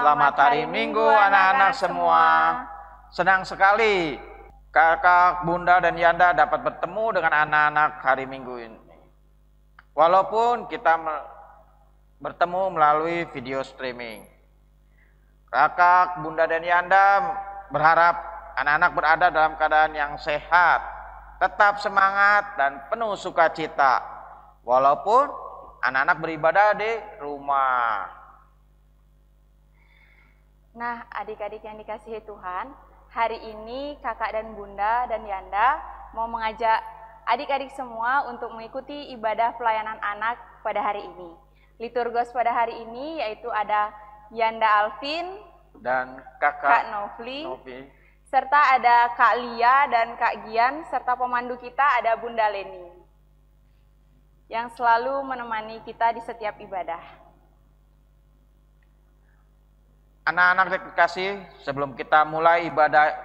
Selamat hari Minggu anak-anak semua. Senang sekali kakak, bunda, dan Yanda dapat bertemu dengan anak-anak hari Minggu ini. Walaupun kita bertemu melalui video streaming. Kakak, bunda, dan Yanda berharap anak-anak berada dalam keadaan yang sehat, tetap semangat dan penuh sukacita. Walaupun anak-anak beribadah di rumah. Nah, adik-adik yang dikasihi Tuhan, hari ini kakak dan bunda dan Yanda mau mengajak adik-adik semua untuk mengikuti ibadah pelayanan anak pada hari ini. Liturgos pada hari ini yaitu ada Yanda Alvin dan Kak Novli, serta ada Kak Lia dan Kak Gian, serta pemandu kita ada Bunda Leni yang selalu menemani kita di setiap ibadah. Anak-anak terkasih, sebelum kita mulai ibadah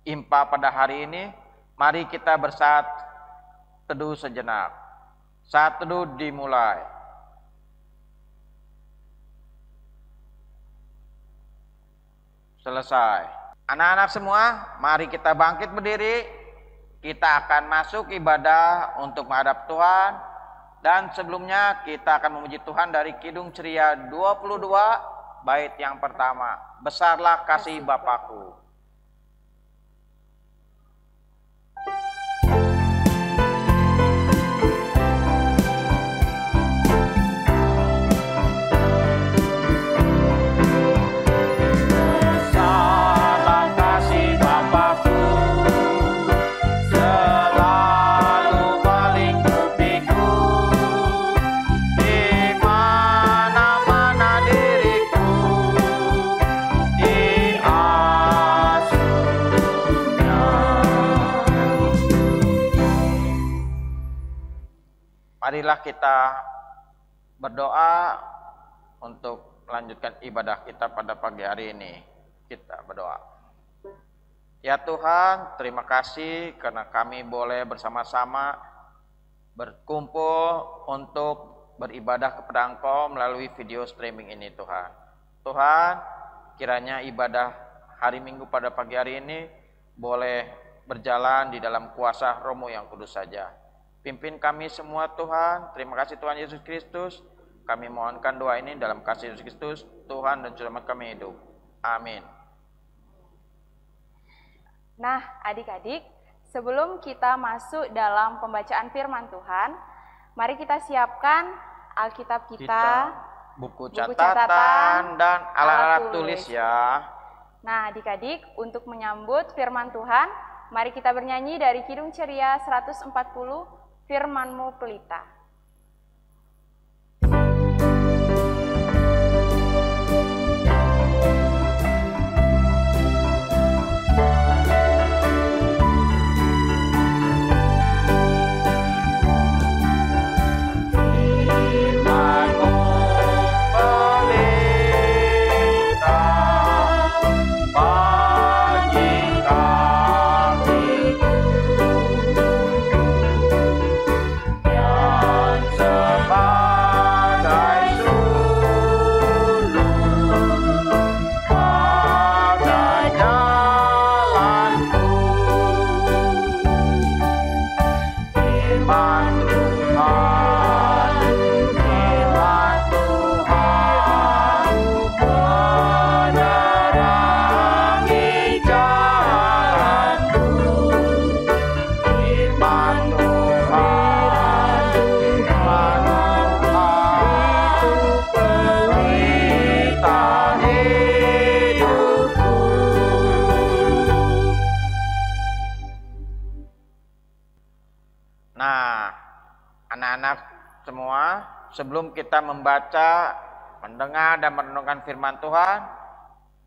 IMPA pada hari ini, mari kita bersaat teduh sejenak. Saat teduh dimulai. Selesai. Anak-anak semua, mari kita bangkit berdiri. Kita akan masuk ibadah untuk menghadap Tuhan. Dan sebelumnya kita akan memuji Tuhan dari Kidung Ceria 22. Bait yang pertama, besarlah kasih Bapakku. Marilah kita berdoa untuk melanjutkan ibadah kita pada pagi hari ini. Kita berdoa. Ya Tuhan, terima kasih karena kami boleh bersama-sama berkumpul untuk beribadah kepada Engkau melalui video streaming ini Tuhan. Tuhan, kiranya ibadah hari Minggu pada pagi hari ini boleh berjalan di dalam kuasa Roh-Mu yang kudus saja. Pimpin kami semua Tuhan. Terima kasih Tuhan Yesus Kristus. Kami mohonkan doa ini dalam kasih Yesus Kristus, Tuhan dan Selamat kami hidup. Amin. Nah, adik-adik, sebelum kita masuk dalam pembacaan firman Tuhan, mari kita siapkan Alkitab kita, buku catatan dan alat-alat tulis ya. Nah, adik-adik, untuk menyambut firman Tuhan, mari kita bernyanyi dari Kidung Ceria 140, Firman-Mu Pelita. Sebelum kita membaca, mendengar, dan merenungkan firman Tuhan,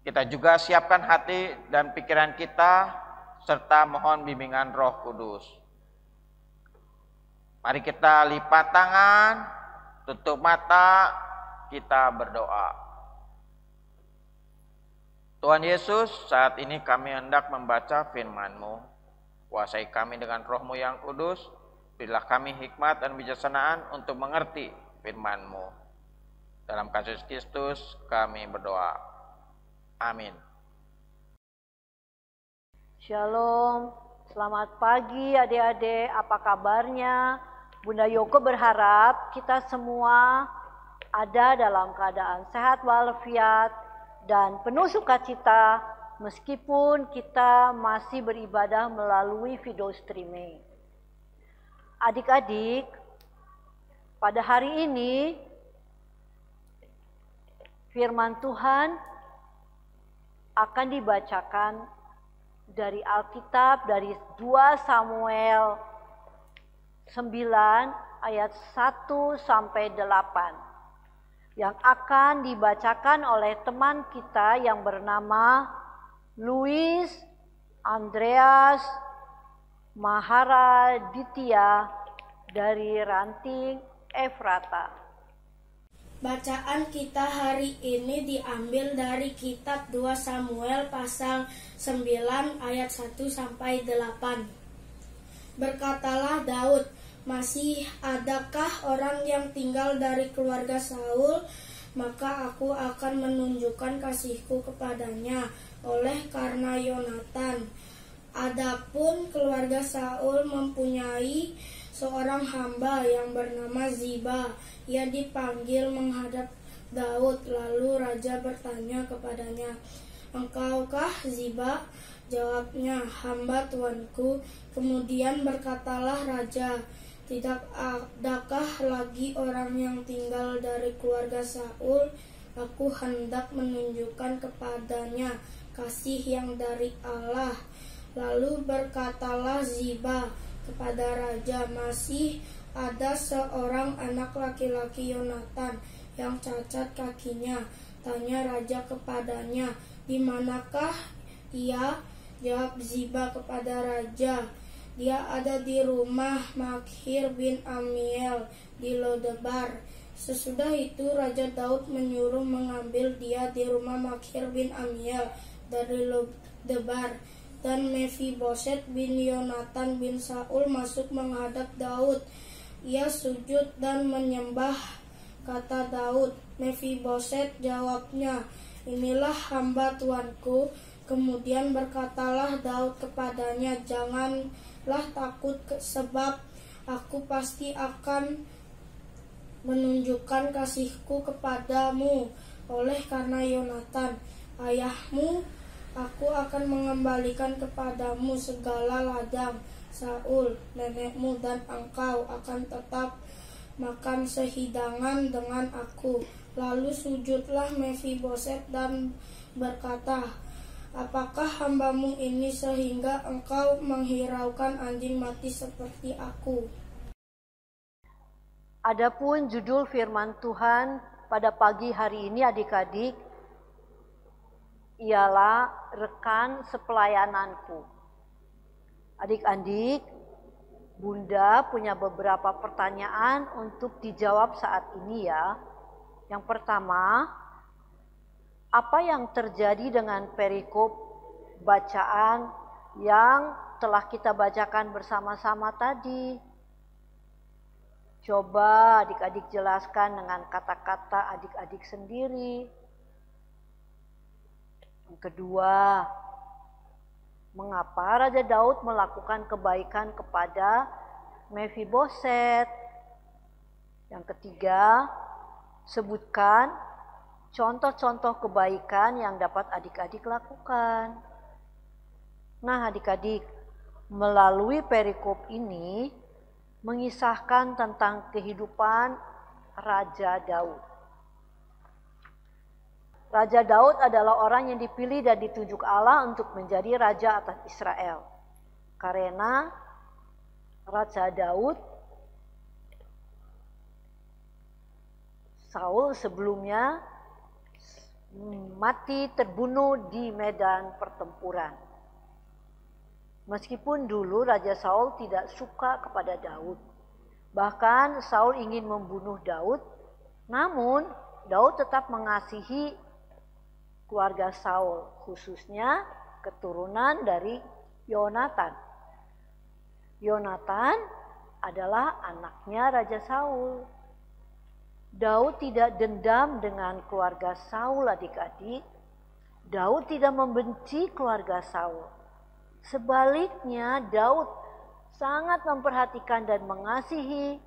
kita juga siapkan hati dan pikiran kita, serta mohon bimbingan Roh Kudus. Mari kita lipat tangan, tutup mata, kita berdoa. Tuhan Yesus, saat ini kami hendak membaca firman-Mu. Kuasai kami dengan Roh-Mu yang kudus, berilah kami hikmat dan bijaksanaan untuk mengerti firman-Mu. Dalam kasih Kristus kami berdoa. Amin. Shalom, selamat pagi adik-adik, apa kabarnya? Bunda Yoko berharap kita semua ada dalam keadaan sehat walafiat dan penuh sukacita meskipun kita masih beribadah melalui video streaming. Adik-adik, pada hari ini firman Tuhan akan dibacakan dari Alkitab dari 2 Samuel 9 ayat 1 sampai 8 yang akan dibacakan oleh teman kita yang bernama Luis Andreas Maharaditya dari Ranting Efrata. Bacaan kita hari ini diambil dari kitab 2 Samuel pasal 9 ayat 1 sampai 8. Berkatalah Daud, masih adakah orang yang tinggal dari keluarga Saul? Maka aku akan menunjukkan kasihku kepadanya oleh karena Yonatan. Adapun keluarga Saul mempunyai seorang hamba yang bernama Ziba. Ia dipanggil menghadap Daud, lalu raja bertanya kepadanya, "Engkaukah Ziba?" Jawabnya, "Hamba tuanku." Kemudian berkatalah raja, "Tidak adakah lagi orang yang tinggal dari keluarga Saul? Aku hendak menunjukkan kepadanya kasih yang dari Allah." Lalu berkatalah Ziba kepada raja, "Masih ada seorang anak laki-laki Yonatan yang cacat kakinya." Tanya raja kepadanya, "Di manakah ia?" Jawab Ziba kepada raja, "Dia ada di rumah Makhir bin Amiel di Lodebar." Sesudah itu Raja Daud menyuruh mengambil dia di rumah Makhir bin Amiel dari Lodebar. Dan Mefiboset bin Yonatan bin Saul masuk menghadap Daud. Ia sujud dan menyembah. Kata Daud, "Mefiboset," jawabnya, "Inilah hamba tuanku." Kemudian berkatalah Daud kepadanya, "Janganlah takut, sebab aku pasti akan menunjukkan kasihku kepadamu oleh karena Yonatan ayahmu. Aku akan mengembalikan kepadamu segala ladang Saul nenekmu, dan engkau akan tetap makan sehidangan dengan aku." Lalu sujudlah Mefiboset dan berkata, "Apakah hambamu ini sehingga engkau menghiraukan anjing mati seperti aku?" Adapun judul firman Tuhan pada pagi hari ini adik-adik ialah rekan sepelayananku. Adik-adik, Bunda punya beberapa pertanyaan untuk dijawab saat ini ya. Yang pertama, apa yang terjadi dengan perikop bacaan yang telah kita bacakan bersama-sama tadi? Coba adik-adik jelaskan dengan kata-kata adik-adik sendiri. Yang kedua, mengapa Raja Daud melakukan kebaikan kepada Mefiboset? Yang ketiga, sebutkan contoh-contoh kebaikan yang dapat adik-adik lakukan. Nah adik-adik, melalui perikop ini mengisahkan tentang kehidupan Raja Daud. Raja Daud adalah orang yang dipilih dan ditunjuk Allah untuk menjadi raja atas Israel. Karena Raja Daud, Saul sebelumnya mati terbunuh di medan pertempuran. Meskipun dulu Raja Saul tidak suka kepada Daud. Bahkan Saul ingin membunuh Daud, namun Daud tetap mengasihi keluarga Saul, khususnya keturunan dari Yonatan. Yonatan adalah anaknya Raja Saul. Daud tidak dendam dengan keluarga Saul adik-adik. Daud tidak membenci keluarga Saul. Sebaliknya, Daud sangat memperhatikan dan mengasihi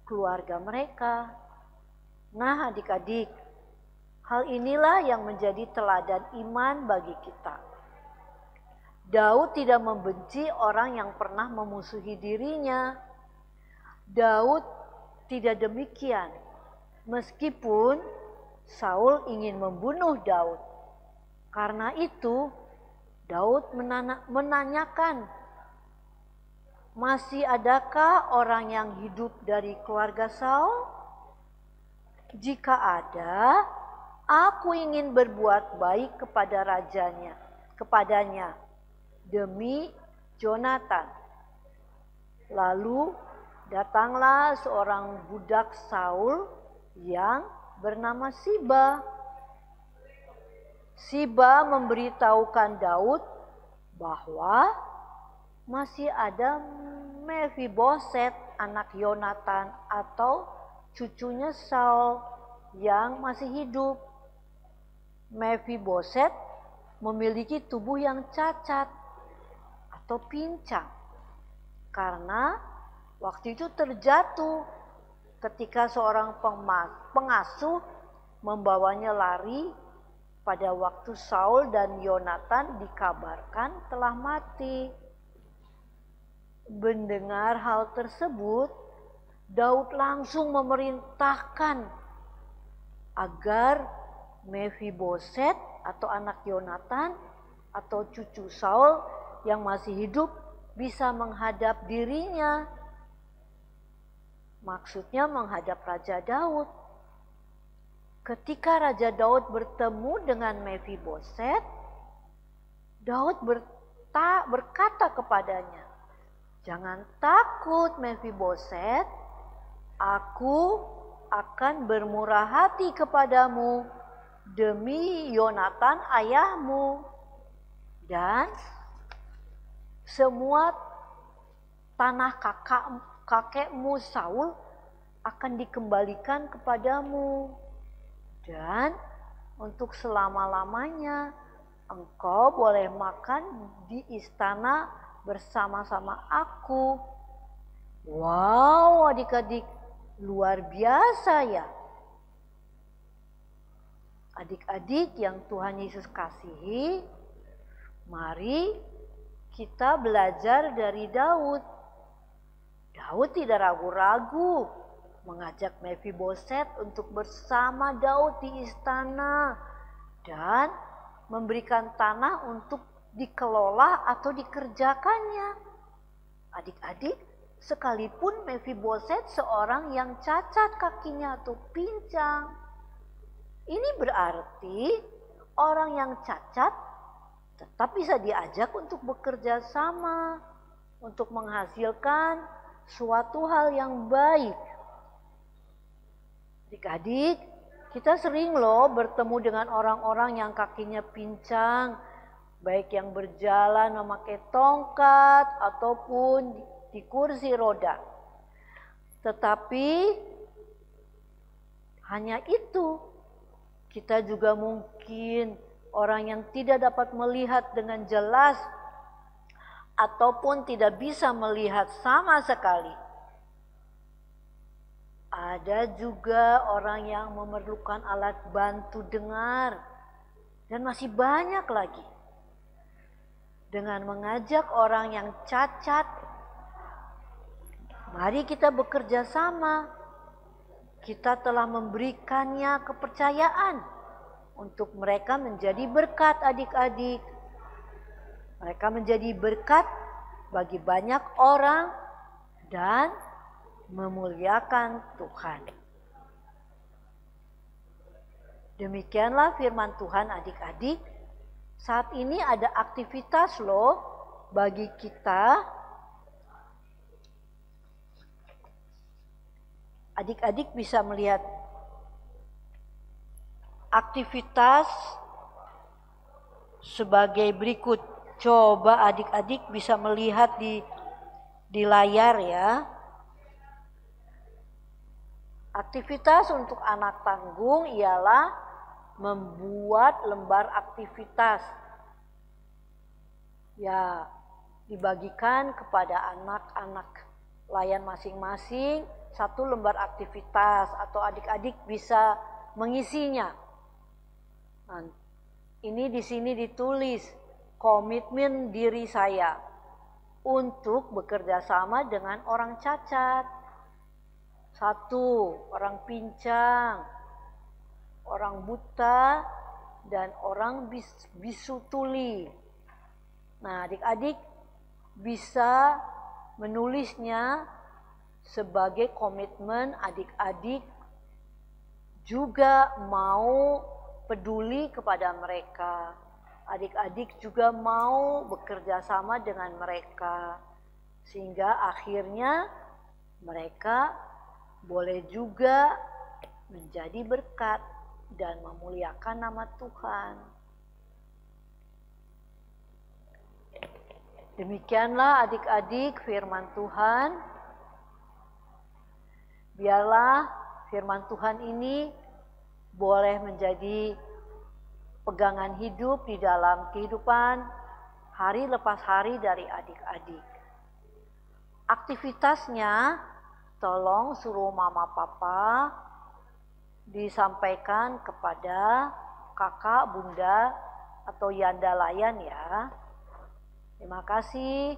keluarga mereka. Nah, adik-adik, hal inilah yang menjadi teladan iman bagi kita. Daud tidak membenci orang yang pernah memusuhi dirinya. Daud tidak demikian, meskipun Saul ingin membunuh Daud. Karena itu, Daud menanyakan, masih adakah orang yang hidup dari keluarga Saul? Jika ada, aku ingin berbuat baik kepadanya demi Yonatan. Lalu datanglah seorang budak Saul yang bernama Siba. Siba memberitahukan Daud bahwa masih ada Mephiboset, anak Yonatan atau cucunya Saul yang masih hidup. Mephiboset memiliki tubuh yang cacat atau pincang karena waktu itu terjatuh ketika seorang pengasuh membawanya lari pada waktu Saul dan Yonatan dikabarkan telah mati. Mendengar hal tersebut, Daud langsung memerintahkan agar Mephiboset atau anak Yonatan atau cucu Saul yang masih hidup bisa menghadap dirinya. Maksudnya menghadap Raja Daud. Ketika Raja Daud bertemu dengan Mephiboset, Daud berkata kepadanya, "Jangan takut Mephiboset, aku akan bermurah hati kepadamu demi Yonatan ayahmu, dan semua tanah kakekmu Saul akan dikembalikan kepadamu. Dan untuk selama-lamanya engkau boleh makan di istana bersama-sama aku." Wow, adik-adik, luar biasa ya. Adik-adik yang Tuhan Yesus kasihi, mari kita belajar dari Daud. Daud tidak ragu-ragu mengajak Mephiboset untuk bersama Daud di istana dan memberikan tanah untuk dikelola atau dikerjakannya. Adik-adik, sekalipun Mephiboset seorang yang cacat kakinya atau pincang, ini berarti orang yang cacat tetap bisa diajak untuk bekerja sama, untuk menghasilkan suatu hal yang baik. Adik-adik, kita sering loh bertemu dengan orang-orang yang kakinya pincang, baik yang berjalan memakai tongkat ataupun di kursi roda. Tetapi hanya itu, kita juga mungkin orang yang tidak dapat melihat dengan jelas ataupun tidak bisa melihat sama sekali. Ada juga orang yang memerlukan alat bantu dengar, dan masih banyak lagi. Dengan mengajak orang yang cacat, mari kita bekerja sama. Kita telah memberikannya kepercayaan untuk mereka menjadi berkat, adik-adik. Mereka menjadi berkat bagi banyak orang dan memuliakan Tuhan. Demikianlah firman Tuhan, adik-adik. Saat ini ada aktivitas loh bagi kita. Adik-adik bisa melihat aktivitas sebagai berikut. Coba adik-adik bisa melihat di layar ya. Aktivitas untuk anak tanggung ialah membuat lembar aktivitas. Ya, dibagikan kepada anak-anak layan masing-masing satu lembar aktivitas atau adik-adik bisa mengisinya. Nah, ini di sini ditulis komitmen diri saya untuk bekerja sama dengan orang cacat. 1, orang pincang, orang buta, dan orang bisu tuli. Nah, adik-adik bisa menulisnya sebagai komitmen adik-adik juga mau peduli kepada mereka. Adik-adik juga mau bekerja sama dengan mereka. Sehingga akhirnya mereka boleh juga menjadi berkat dan memuliakan nama Tuhan. Demikianlah adik-adik firman Tuhan. Biarlah firman Tuhan ini boleh menjadi pegangan hidup di dalam kehidupan hari lepas hari dari adik-adik. Aktivitasnya tolong suruh mama papa disampaikan kepada kakak, bunda, atau yanda layan ya. Terima kasih.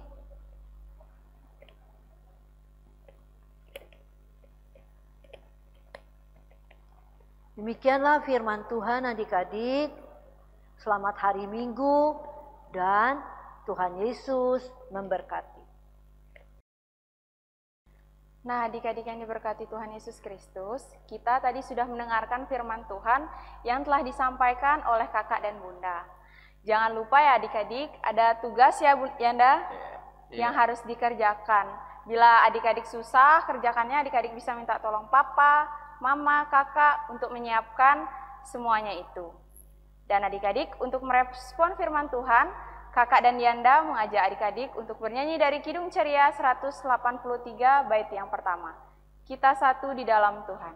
Demikianlah firman Tuhan adik-adik. Selamat hari Minggu dan Tuhan Yesus memberkati. Nah, adik-adik yang diberkati Tuhan Yesus Kristus, kita tadi sudah mendengarkan firman Tuhan yang telah disampaikan oleh kakak dan bunda. Jangan lupa ya adik-adik, ada tugas ya Yanda yang harus dikerjakan. Bila adik-adik susah kerjakannya, adik-adik bisa minta tolong papa, mama, kakak untuk menyiapkan semuanya itu. Dan adik-adik untuk merespon firman Tuhan, kakak dan Yanda mengajak adik-adik untuk bernyanyi dari Kidung Ceria 183 bait yang pertama. Kita satu di dalam Tuhan.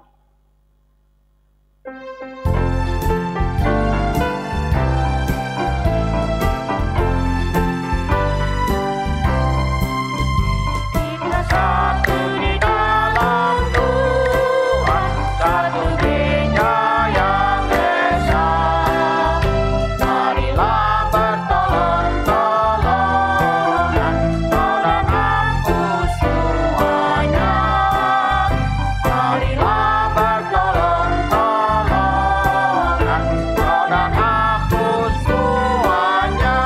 Kita satu di dalam Tuhan, satu gereja yang esa. Marilah bertolong-tolongan, kau dan aku semuanya. Marilah bertolong-tolongan, kau dan aku semuanya.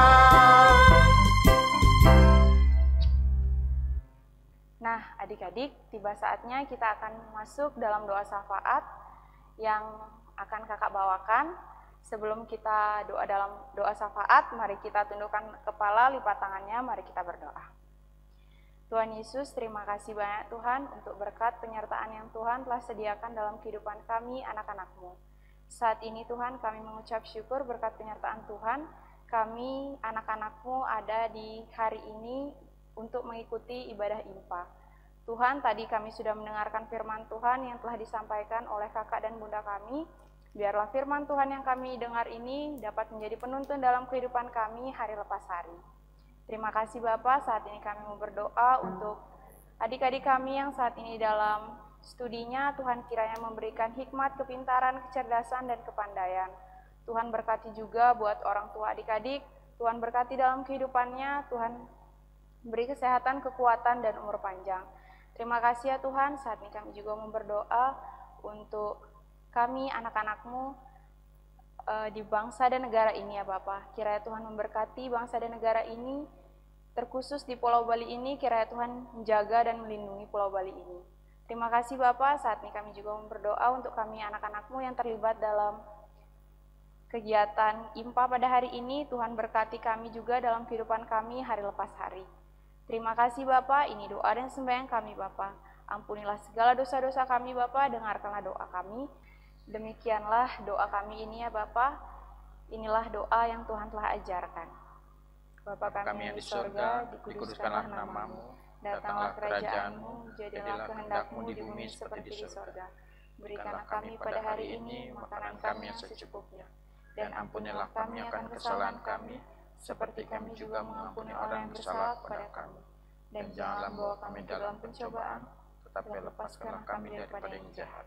Nah, adik-adik, tiba saatnya kita akan masuk dalam doa syafaat yang akan kakak bawakan. Sebelum kita doa dalam doa syafaat, mari kita tundukkan kepala, lipat tangannya, mari kita berdoa. Tuhan Yesus, terima kasih banyak Tuhan untuk berkat penyertaan yang Tuhan telah sediakan dalam kehidupan kami, anak-anak-Mu. Saat ini Tuhan, kami mengucap syukur berkat penyertaan Tuhan, kami, anak-anak-Mu ada di hari ini untuk mengikuti ibadah IMPA. Tuhan, tadi kami sudah mendengarkan firman Tuhan yang telah disampaikan oleh kakak dan bunda kami. Biarlah firman Tuhan yang kami dengar ini dapat menjadi penuntun dalam kehidupan kami hari lepas hari. Terima kasih Bapak, saat ini kami mau berdoa untuk adik-adik kami yang saat ini dalam studinya. Tuhan kiranya memberikan hikmat, kepintaran, kecerdasan, dan kepandaian. Tuhan berkati juga buat orang tua adik-adik. Tuhan berkati dalam kehidupannya. Tuhan beri kesehatan, kekuatan, dan umur panjang. Terima kasih ya Tuhan, saat ini kami juga mau berdoa untuk kami, anak-anak-Mu di bangsa dan negara ini ya Bapak. Kiranya Tuhan memberkati bangsa dan negara ini, terkhusus di Pulau Bali ini, kiranya Tuhan menjaga dan melindungi Pulau Bali ini. Terima kasih Bapak, saat ini kami juga mau berdoa untuk kami, anak-anak-Mu yang terlibat dalam kegiatan IMPA pada hari ini. Tuhan berkati kami juga dalam kehidupan kami hari lepas hari. Terima kasih Bapak, ini doa dan sembahyang kami Bapak. Ampunilah segala dosa-dosa kami Bapak, dengarkanlah doa kami. Demikianlah doa kami ini ya Bapak. Inilah doa yang Tuhan telah ajarkan. Bapa kami yang di sorga, dikuduskanlah nama-Mu. Datanglah kerajaan-Mu, jadilah kehendak-Mu di bumi seperti di sorga. Berikanlah kami pada hari ini makanan kami yang secukupnya, dan ampunilah kami akan kesalahan kami, seperti kami juga mengampuni orang yang bersalah kepada kami. Dan janganlah membawa kami dalam pencobaan, tetapi lepaskanlah kami daripada yang jahat.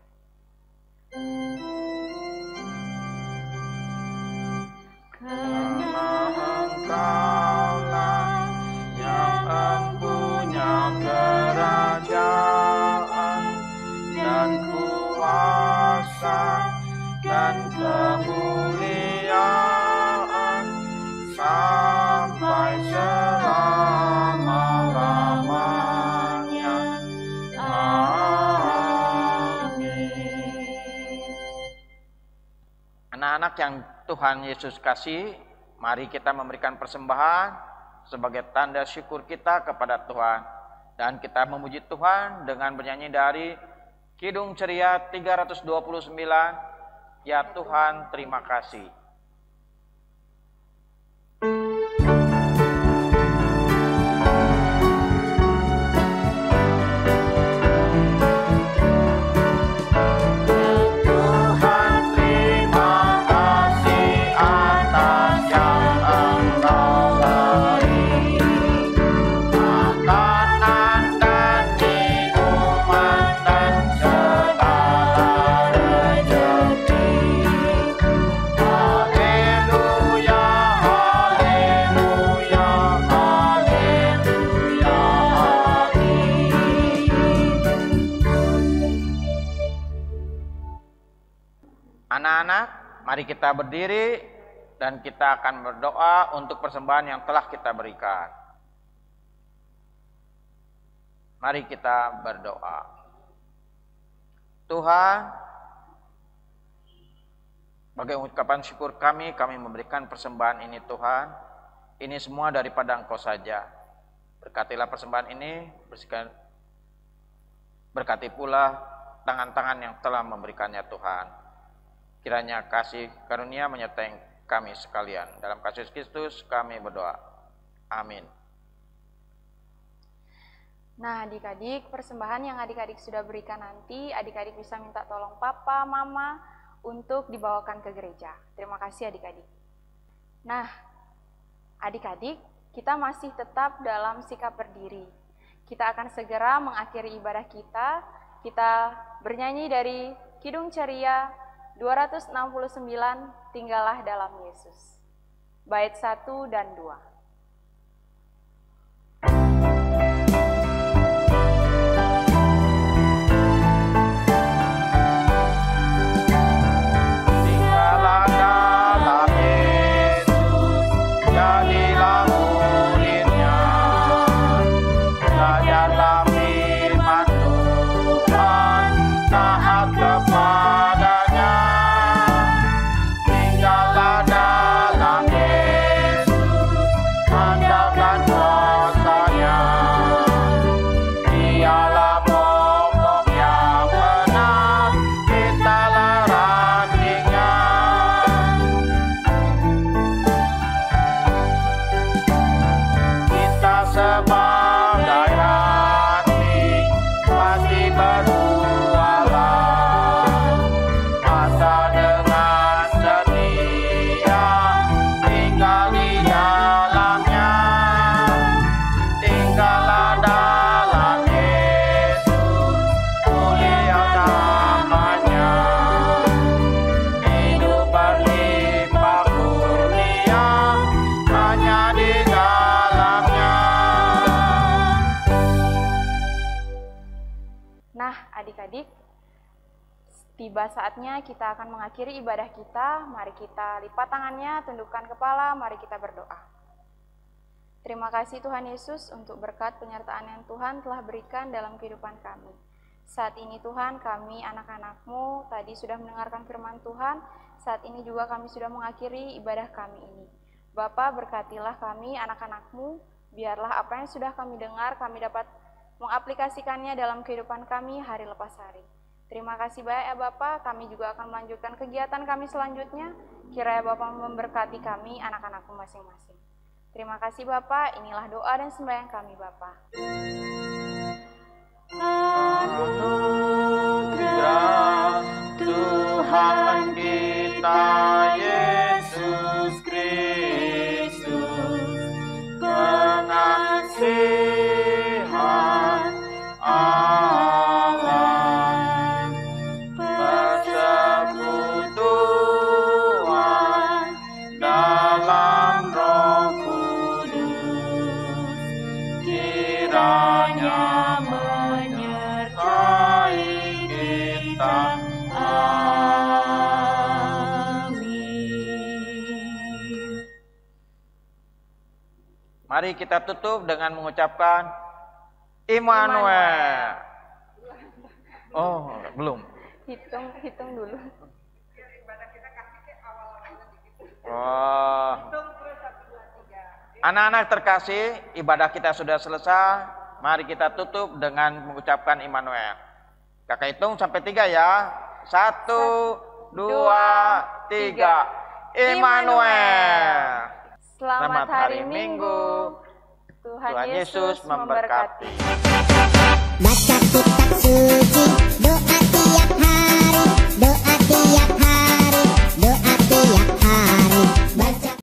Karena Engkaulah yang empunya kerajaan dan kuasa dan kemuliaan sampai selama-lamanya. Amin. Anak-anak yang Tuhan Yesus kasih, mari kita memberikan persembahan sebagai tanda syukur kita kepada Tuhan. Dan kita memuji Tuhan dengan bernyanyi dari Kidung Ceria 329, Ya Tuhan terima kasih. Anak-anak, mari kita berdiri dan kita akan berdoa untuk persembahan yang telah kita berikan. Mari kita berdoa. Tuhan, sebagai ungkapan syukur kami memberikan persembahan ini Tuhan. Ini semua daripada Engkau saja. Berkatilah persembahan ini, berkati pula tangan-tangan yang telah memberikannya Tuhan. Kiranya kasih karunia menyertai kami sekalian. Dalam kasih Kristus kami berdoa. Amin. Nah, adik-adik, persembahan yang adik-adik sudah berikan nanti, adik-adik bisa minta tolong papa, mama untuk dibawakan ke gereja. Terima kasih adik-adik. Nah, adik-adik, kita masih tetap dalam sikap berdiri. Kita akan segera mengakhiri ibadah kita. Kita bernyanyi dari Kidung Ceria 269, Tinggallah dalam Yesus. Bait 1 dan 2. Tiba saatnya kita akan mengakhiri ibadah kita. Mari kita lipat tangannya, tundukkan kepala, mari kita berdoa. Terima kasih Tuhan Yesus untuk berkat penyertaan yang Tuhan telah berikan dalam kehidupan kami. Saat ini Tuhan, kami anak-anak-Mu tadi sudah mendengarkan firman Tuhan. Saat ini juga kami sudah mengakhiri ibadah kami ini. Bapa, berkatilah kami anak-anak-Mu, biarlah apa yang sudah kami dengar kami dapat mengaplikasikannya dalam kehidupan kami hari lepas hari. Terima kasih banyak ya Bapak, kami juga akan melanjutkan kegiatan kami selanjutnya. Kiranya Bapak memberkati kami, anak-anakku masing-masing. Terima kasih Bapak, inilah doa dan sembahyang kami Bapak. Anugerah kiranya menyertai kita. Amin. Mari kita tutup dengan mengucapkan Immanuel. Oh, belum. Hitung dulu. Oh. Anak-anak terkasih, ibadah kita sudah selesai. Mari kita tutup dengan mengucapkan Immanuel. Kakak hitung sampai 3 ya. 1, 2, 3. Immanuel. Selamat hari Minggu. Tuhan Yesus memberkati. Baca kitab suci, doa tiap